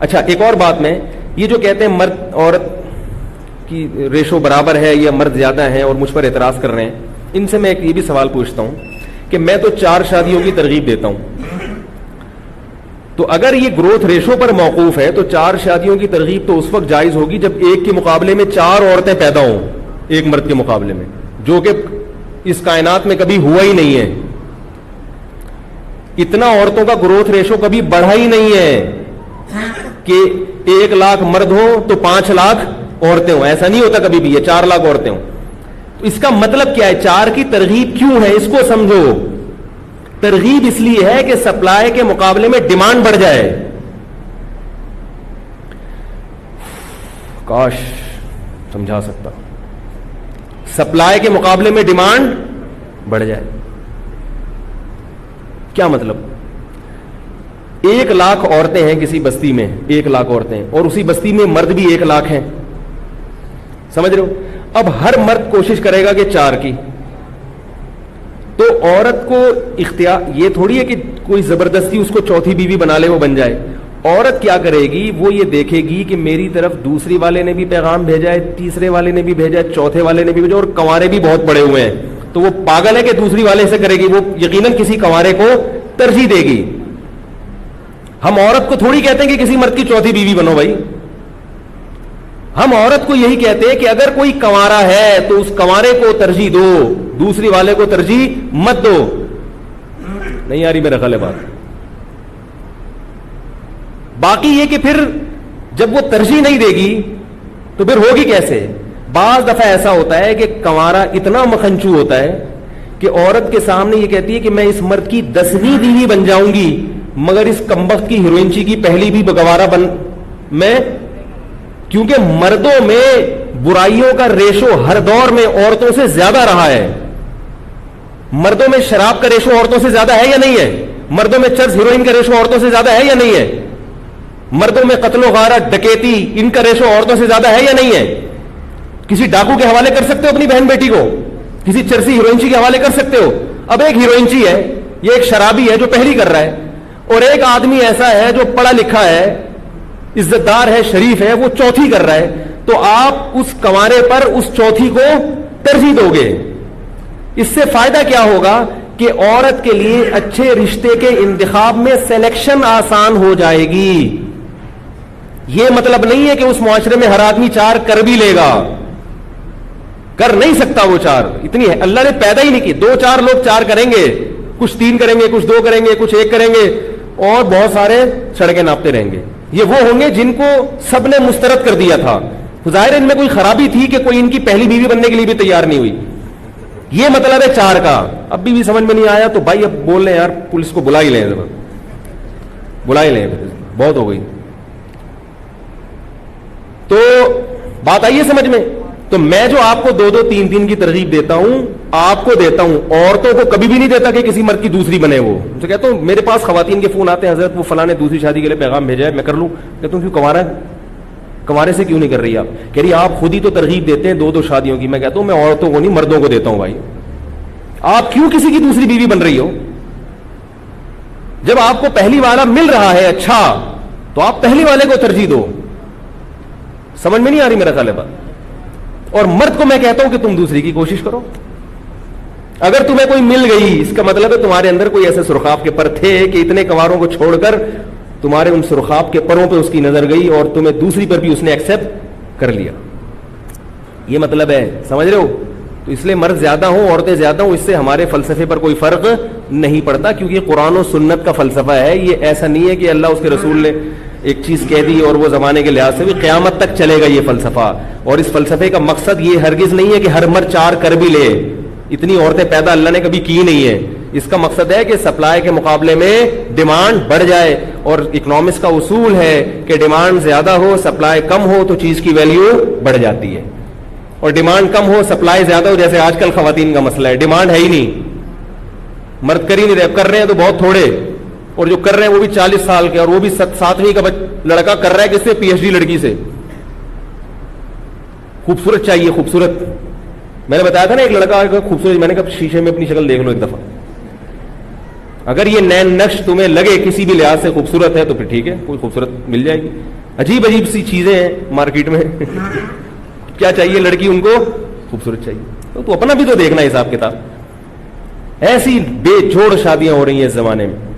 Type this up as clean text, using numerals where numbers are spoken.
اچھا ایک اور بات میں, یہ جو کہتے ہیں مرد عورت کی ریشو برابر ہے یا مرد زیادہ ہیں اور مجھ پر اعتراض کر رہے ہیں, ان سے میں ایک یہ بھی سوال پوچھتا ہوں کہ میں تو 4 شادیوں کی ترغیب دیتا ہوں, تو اگر یہ گروتھ ریشو پر موقوف ہے تو 4 شادیوں کی ترغیب تو اس وقت جائز ہوگی جب ایک کے مقابلے میں 4 عورتیں پیدا ہوں ایک مرد کے مقابلے میں, جو کہ اس کائنات میں کبھی ہوا ہی نہیں ہے. اتنا عورتوں کا گروتھ ریشو کبھی بڑھا ہی نہیں ہے کہ 1 لاکھ مرد ہو تو 5 لاکھ عورتیں ہوں, ایسا نہیں ہوتا کبھی بھی, یہ 4 لاکھ عورتیں ہوں. تو اس کا مطلب کیا ہے, 4 کی ترغیب کیوں ہے اس کو سمجھو. ترغیب اس لیے ہے کہ سپلائی کے مقابلے میں ڈیمانڈ بڑھ جائے. کاش سمجھا سکتا, سپلائی کے مقابلے میں ڈیمانڈ بڑھ جائے. کیا مطلب, 1 لاکھ عورتیں ہیں کسی بستی میں, 1 لاکھ عورتیں, اور اسی بستی میں مرد بھی 1 لاکھ ہیں, سمجھ رہے ہو. اب ہر مرد کوشش کرے گا کہ 4 کی, تو عورت کو اختیار, یہ تھوڑی ہے کہ کوئی زبردستی اس کو چوتھی بیوی بنا لے وہ بن جائے. عورت کیا کرے گی, وہ یہ دیکھے گی کہ میری طرف دوسری والے نے بھی پیغام بھیجا ہے, تیسرے والے نے بھی بھیجا ہے, چوتھے والے نے بھی بھیجا, اور کنوارے بھی بہت پڑے ہوئے ہیں, تو وہ پاگل ہے کہ دوسری والے سے کرے گی, وہ یقیناً کسی کنوارے کو ترجیح دے گی. ہم عورت کو تھوڑی کہتے ہیں کہ کسی مرد کی چوتھی بیوی بنو بھائی, ہم عورت کو یہی کہتے ہیں کہ اگر کوئی کنوارا ہے تو اس کنوارے کو ترجیح دو, دوسری والے کو ترجیح مت دو. نہیں آ رہی میرا خیال ہے بات. باقی یہ کہ پھر جب وہ ترجیح نہیں دے گی تو پھر ہوگی کیسے. بعض دفعہ ایسا ہوتا ہے کہ کنوارا اتنا مکھنچو ہوتا ہے کہ عورت کے سامنے یہ کہتی ہے کہ میں اس مرد کی 10ویں بیوی بن جاؤں گی, مگر اس کمبخت کی ہیروئنچی کی پہلی بھی گوارا بن میں, کیونکہ مردوں میں برائیوں کا ریشو ہر دور میں عورتوں سے زیادہ رہا ہے. مردوں میں شراب کا ریشو عورتوں سے زیادہ ہے یا نہیں ہے, مردوں میں چرس ہیروئن کا ریشو عورتوں سے زیادہ ہے یا نہیں ہے, مردوں میں قتل و غارت ڈکیتی ان کا ریشو عورتوں سے زیادہ ہے یا نہیں ہے. کسی ڈاکو کے حوالے کر سکتے ہو اپنی بہن بیٹی کو, کسی چرسی ہیروئنچی کے حوالے کر سکتے ہو. اب ایک ہیروئنچی ہے, یہ ایک شرابی ہے جو پہلی کر رہا ہے, اور ایک آدمی ایسا ہے جو پڑھا لکھا ہے, عزت دار ہے, شریف ہے, وہ چوتھی کر رہا ہے, تو آپ اس کنوارے پر اس چوتھی کو ترجیح دو گے. اس سے فائدہ کیا ہوگا کہ عورت کے لیے اچھے رشتے کے انتخاب میں سلیکشن آسان ہو جائے گی. یہ مطلب نہیں ہے کہ اس معاشرے میں ہر آدمی 4 کر بھی لے گا, کر نہیں سکتا وہ 4, اتنی ہے اللہ نے پیدا ہی نہیں کی. 2-4 لوگ 4 کریں گے, کچھ 3 کریں گے, کچھ 2 کریں گے, کچھ 1 کریں گے, اور بہت سارے سڑکیں ناپتے رہیں گے. یہ وہ ہوں گے جن کو سب نے مسترد کر دیا تھا. ظاہر ان میں کوئی خرابی تھی کہ کوئی ان کی پہلی بیوی بننے کے لیے بھی تیار نہیں ہوئی. یہ مطلب ہے 4 کا. اب بھی سمجھ میں نہیں آیا تو بھائی اب بول لیں یار, پولیس کو بلا ہی لیں, بلا ہی لیں, بہت ہو گئی. تو بات آئیے سمجھ میں. تو میں جو آپ کو 2-2 3-3 کی ترغیب دیتا ہوں, آپ کو دیتا ہوں, عورتوں کو کبھی بھی نہیں دیتا کہ کسی مرد کی دوسری بنے. وہ جو کہتا ہوں, میرے پاس خواتین کے فون آتے ہیں, حضرت وہ فلاں نے دوسری شادی کے لیے پیغام بھیجا ہے, میں کر لوں. کہتا ہوں کیوں, کنوارا ہے, کنوارے سے کیوں نہیں کر رہی آپ. کہہ رہی آپ خود ہی تو ترغیب دیتے ہیں 2-2 شادیوں کی. میں کہتا ہوں میں عورتوں کو نہیں مردوں کو دیتا ہوں. بھائی آپ کیوں کسی کی دوسری بیوی بن رہی ہو, جب آپ کو پہلی والا مل رہا ہے اچھا, تو آپ پہلی والے کو ترجیح دو. سمجھ میں نہیں آ رہی میرا خیال ہے بات. اور مرد کو میں کہتا ہوں کہ تم دوسری کی کوشش کرو. اگر تمہیں کوئی مل گئی, اس کا مطلب ہے تمہارے اندر کوئی ایسے سرخاب کے پر تھے کہ اتنے کنواروں کو چھوڑ کر تمہارے ان سرخاب کے پروں پہ اس کی نظر گئی اور تمہیں دوسری پر بھی اس نے ایکسپٹ کر لیا. یہ مطلب ہے, سمجھ رہے ہو. تو اس لیے مرد زیادہ ہوں عورتیں زیادہ ہوں, اس سے ہمارے فلسفے پر کوئی فرق نہیں پڑتا, کیونکہ قرآن و سنت کا فلسفہ ہے. یہ ایسا نہیں ہے کہ اللہ اس کے رسول نے ایک چیز کہہ دی اور وہ زمانے کے لحاظ سے بھی قیامت تک چلے گا یہ فلسفہ. اور اس فلسفے کا مقصد یہ ہرگز نہیں ہے کہ ہر مرد 4 کر بھی لے. اتنی عورتیں پیدا اللہ نے کبھی کی نہیں ہے. اس کا مقصد ہے کہ سپلائی کے مقابلے میں ڈیمانڈ بڑھ جائے, اور اکنامکس کا اصول ہے کہ ڈیمانڈ زیادہ ہو سپلائی کم ہو تو چیز کی ویلیو بڑھ جاتی ہے, اور ڈیمانڈ کم ہو سپلائی زیادہ ہو, جیسے آج کل خواتین کا مسئلہ ہے, ڈیمانڈ ہے ہی نہیں, مرد کر ہی نہیں رہے, کر رہے ہیں تو بہت تھوڑے, اور جو کر رہے ہیں وہ بھی 40 سال کے, اور وہ بھی 7ویں کا لڑکا کر رہا ہے کس سے, PhD لڑکی سے. خوبصورت چاہیے, خوبصورت. میں نے بتایا تھا نا ایک لڑکا خوبصورت, میں نے کہا شیشے میں اپنی شکل دیکھ لو ایک دفعہ, اگر یہ نین نقش تمہیں لگے کسی بھی لحاظ سے خوبصورت ہے تو پھر ٹھیک ہے, کوئی خوبصورت مل جائے گی. عجیب عجیب سی چیزیں ہیں مارکیٹ میں. کیا چاہیے لڑکی, ان کو خوبصورت چاہیے. تو اپنا بھی تو دیکھنا حساب کتاب. ایسی بے جوڑ شادیاں ہو رہی ہیں اس زمانے میں.